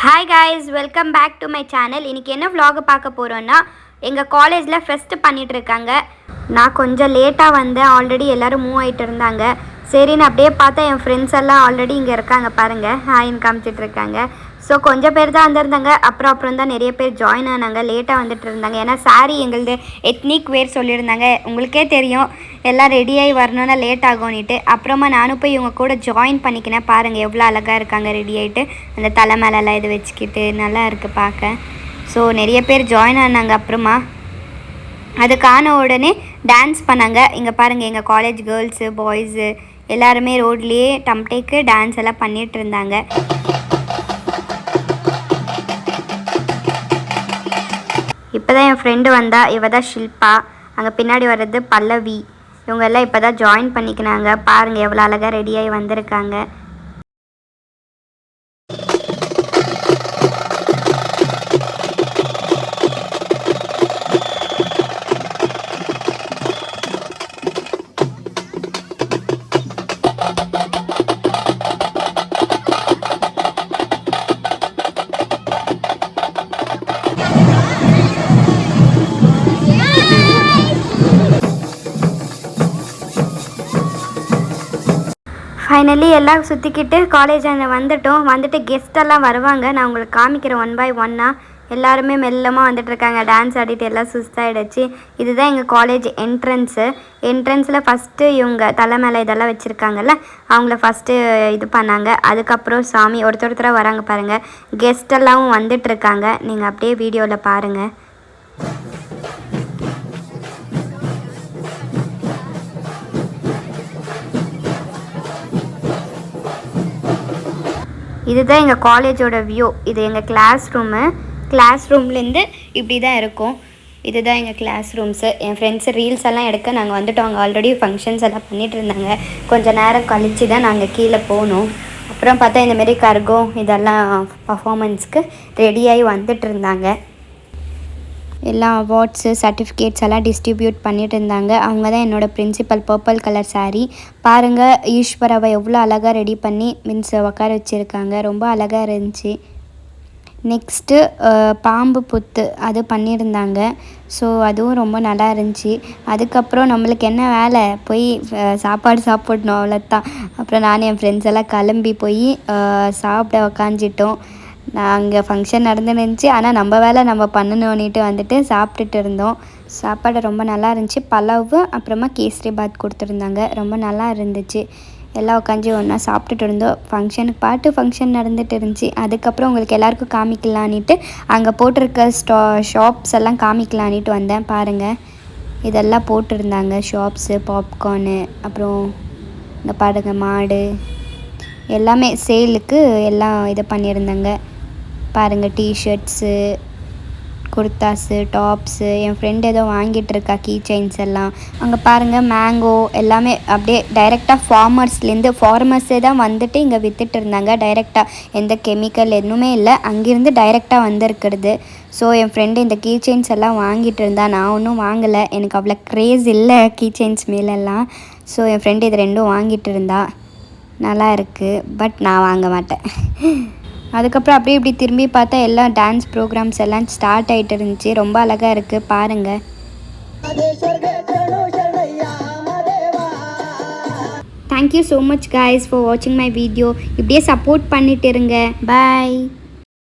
Hi guys, welcome back to my channel. இன்றைக்கி என்ன vlog பார்க்க போகிறோன்னா, எங்கள் காலேஜில் ஃபெஸ்ட் பண்ணிகிட்ருக்காங்க. நான் கொஞ்சம் லேட்டாக வந்தேன். ஆல்ரெடி எல்லோரும் மூவ் ஆகிட்டு இருந்தாங்க. சரின்னு அப்படியே பார்த்தா என் ஃப்ரெண்ட்ஸ் எல்லாம் ஆல்ரெடி இங்கே இருக்காங்க பாருங்கள். ஹாய்ன்னு காமிச்சிட்ருக்காங்க. ஸோ கொஞ்சம் பேர் தான் வந்திருந்தாங்க. அப்புறம் தான் நிறைய பேர் ஜாயின் ஆனாங்க. லேட்டாக வந்துட்டு இருந்தாங்க. ஏன்னா சாரி எங்களது எத்னிக் வேர் சொல்லியிருந்தாங்க. உங்களுக்கே தெரியும் எல்லாம் ரெடியாகி வரணுன்னா லேட் ஆகும்னுட்டு. அப்புறமா நானும் போய் இவங்க கூட ஜாயின் பண்ணிக்கினேன். பாருங்கள் எவ்வளோ அழகாக இருக்காங்க ரெடி ஆகிட்டு. அந்த தலை மேலெல்லாம் இது வச்சுக்கிட்டு நல்லா இருக்குது பார்க்க. ஸோ நிறைய பேர் ஜாயின் ஆனாங்க. அப்புறமா அதுக்கான உடனே டான்ஸ் பண்ணாங்க. இங்கே பாருங்கள் எங்கள் காலேஜ் கேர்ள்ஸு பாய்ஸு எல்லாருமே ரோட்லேயே டம்டேக்கு டான்ஸ் எல்லாம் பண்ணிகிட்டு இருந்தாங்க. இப்போ தான் என் ஃப்ரெண்டு வந்தா. இவ தான் ஷில்பா. அங்கே பின்னாடி வர்றது பல்லவி. இவங்க எல்லாம் இப்போ தான் ஜாயின் பண்ணிக்கினாங்க. பாருங்கள் எவ்வளோ அழகாக ரெடியாகி வந்திருக்காங்க. ஃபைனலி எல்லாம் சுற்றிக்கிட்டு காலேஜ் அங்கே வந்துட்டு கெஸ்டெல்லாம் வருவாங்க. நான் உங்களுக்கு காமிக்கிறேன் 1 by 1. எல்லாருமே மெல்லமாக வந்துட்டுருக்காங்க. டான்ஸ் ஆடிட்டு எல்லாம் சுஸ்தாயிடுச்சு. இதுதான் எங்கள் காலேஜ் என்ட்ரன்ஸில் ஃபஸ்ட்டு இவங்க தலை மேலே இதெல்லாம் வச்சுருக்காங்கல்ல, அவங்கள ஃபஸ்ட்டு இது பண்ணாங்க. அதுக்கப்புறம் சாமி ஒருத்தராக வராங்க பாருங்கள். கெஸ்டெல்லாம் வந்துட்டுருக்காங்க. நீங்கள் அப்படியே வீடியோவில் பாருங்கள். இதுதான் எங்கள் காலேஜோட வியூ. இது எங்கள் கிளாஸ் ரூம்லேருந்து இப்படி தான் இருக்கும். இதுதான் எங்கள் கிளாஸ் ரூம்ஸு. என் ஃப்ரெண்ட்ஸு ரீல்ஸ் எல்லாம் எடுக்க நாங்கள் வந்துட்டோம். அங்கே ஆல்ரெடி ஃபங்க்ஷன்ஸ் எல்லாம் பண்ணிகிட்டு இருந்தாங்க. கொஞ்சம் நேரம் கழித்து தான் நாங்கள் கீழே போகணும். அப்புறம் பார்த்தா இந்தமாரி கர்கம் இதெல்லாம் பர்ஃபாமன்ஸ்க்கு ரெடியாகி வந்துட்டு இருந்தாங்க. எல்லா அவார்ட்ஸு சர்டிஃபிகேட்ஸ் எல்லாம் டிஸ்ட்ரிபியூட் பண்ணிகிட்டு இருந்தாங்க. அவங்க தான் என்னோடய பிரின்சிபல். பர்பிள் கலர் சாரீ பாருங்கள். ஈஸ்வராவை எவ்வளோ அழகாக ரெடி பண்ணி மீன்ஸ் உட்கார வச்சுருக்காங்க. ரொம்ப அழகாக இருந்துச்சு. நெக்ஸ்ட்டு பாம்பு புத்து அது பண்ணியிருந்தாங்க. ஸோ அதுவும் ரொம்ப நல்லா இருந்துச்சு. அதுக்கப்புறம் நம்மளுக்கு என்ன வேலை, போய் சாப்பாடு சாப்பிடணும், அவ்வளோதான். அப்புறம் நான் என் ஃப்ரெண்ட்ஸ் எல்லாம் கிளம்பி போய் சாப்பிட உக்காந்துட்டோம். நாங்கள் ஃபங்க்ஷன் நடந்துருந்துச்சு. ஆனால் நம்ம வேலை நம்ம பண்ணணுன்னுட்டு வந்துட்டு சாப்பிட்டுட்டு இருந்தோம். சாப்பாடு ரொம்ப நல்லா இருந்துச்சு. பலாவு அப்புறமா கேசரி பாத் கொடுத்துருந்தாங்க. ரொம்ப நல்லா இருந்துச்சு. எல்லாம் உட்காந்து ஒன்றா சாப்பிட்டுட்டு இருந்தோம். ஃபங்க்ஷன் நடந்துட்டு இருந்துச்சு. அதுக்கப்புறம் உங்களுக்கு எல்லாேருக்கும் காமிக்கலான்ட்டு அங்கே போட்டிருக்க ஷாப்ஸ் எல்லாம் காமிக்கலான்ட்டு வந்தேன். பாருங்கள் இதெல்லாம் போட்டிருந்தாங்க ஷாப்ஸு, பாப்கார்னு, அப்புறம் இந்த பாருங்கள் மாடு எல்லாமே சேலுக்கு எல்லாம் இது பண்ணியிருந்தாங்க. பாருங்கள் டிஷர்ட்ஸு, குர்தாஸு, டாப்ஸு. என் ஃப்ரெண்ட் ஏதோ வாங்கிட்டு இருக்கா கீ செயின்ஸ் எல்லாம். அங்கே பாருங்கள் மேங்கோ எல்லாமே அப்படியே டைரெக்டாக ஃபார்மர்ஸே தான் வந்துட்டு இங்கே விற்றுட்டு இருந்தாங்க. டைரெக்டாக எந்த கெமிக்கல் எதுவுமே இல்லை, அங்கேருந்து டைரெக்டாக வந்திருக்கிறது. ஸோ என் ஃப்ரெண்டு இந்த கீ செயின்ஸ் எல்லாம் வாங்கிட்டு இருந்தா. நான் ஒன்றும் வாங்கலை, எனக்கு அவ்வளோ க்ரேஸ் இல்லை கீ செயின்ஸ் மேலெல்லாம். ஸோ என் ஃப்ரெண்டு இது ரெண்டும் வாங்கிட்டு இருந்தா. நல்லா இருக்குது, பட் நான் வாங்க மாட்டேன். அதுக்கப்புறம் அப்படியே இப்படி திரும்பி பார்த்தா எல்லாம் டான்ஸ் ப்ரோக்ராம்ஸ் எல்லாம் ஸ்டார்ட் ஆகிட்டு இருந்துச்சு. ரொம்ப அழகாக இருக்குது பாருங்கள். Thank you so much guys for watching my video. இப்படியே சப்போர்ட் பண்ணிட்டு இருங்க. பாய்.